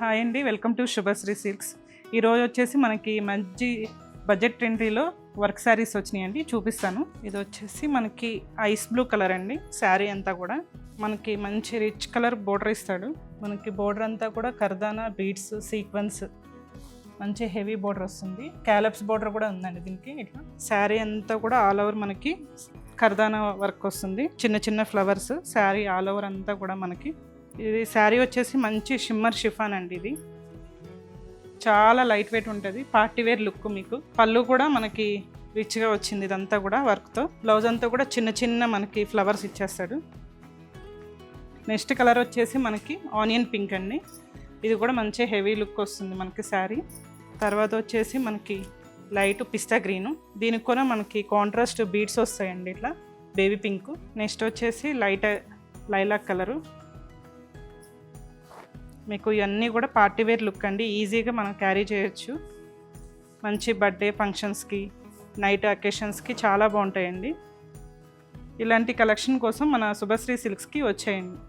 Hi అండి, welcome to Subhashree silks. ఈరోజు వచ్చేసి మనకి మంచి బడ్జెట్ ట్రెండీలో వర్క్ శారీస్ వచ్చినాయండి, చూపిస్తాను. ఇది వచ్చేసి మనకి ఐస్ బ్లూ కలర్ అండి. శారీ అంతా కూడా మనకి మంచి రిచ్ కలర్ బోర్డర్ ఇస్తాడు. మనకి బోర్డర్ అంతా కూడా కర్దానా బీడ్స్ సీక్వెన్స్ మంచి హెవీ బోర్డర్ వస్తుంది. క్యాలప్స్ బోర్డర్ కూడా ఉందండి దీనికి. ఇట్లా శారీ అంతా కూడా ఆల్ ఓవర్ మనకి కర్దానా వర్క్ వస్తుంది, చిన్న చిన్న ఫ్లవర్స్. శారీ ఆల్ ఓవర్ అంతా కూడా మనకి ఇది శారీ వచ్చేసి మంచి షిమ్మర్ షిఫాన్ అండి. ఇది చాలా లైట్ వెయిట్ ఉంటుంది, పార్టీ వేర్ లుక్. మీకు పళ్ళు కూడా మనకి రిచ్గా వచ్చింది, ఇదంతా కూడా వర్క్తో. బ్లౌజ్ అంతా కూడా చిన్న చిన్న మనకి ఫ్లవర్స్ ఇచ్చేస్తాడు. నెక్స్ట్ కలర్ వచ్చేసి మనకి ఆనియన్ పింక్ అండి. ఇది కూడా మంచి హెవీ లుక్ వస్తుంది మనకి శారీ. తర్వాత వచ్చేసి మనకి లైట్ పిస్తా గ్రీను, దీనికి కూడా మనకి కాంట్రాస్ట్ బీడ్స్ వస్తాయండి, ఇట్లా బేబీ పింక్. నెక్స్ట్ వచ్చేసి లైట్ లైలాక్ కలరు. మీకు ఇవన్నీ కూడా పార్టీ వేర్ లుక్ అండి, ఈజీగా మనం క్యారీ చేయొచ్చు. మంచి బర్త్డే ఫంక్షన్స్కి, నైట్ అకేషన్స్కి చాలా బాగుంటాయండి. ఇలాంటి కలెక్షన్ కోసం మన శుభశ్రీ సిల్క్స్కి వచ్చేయండి.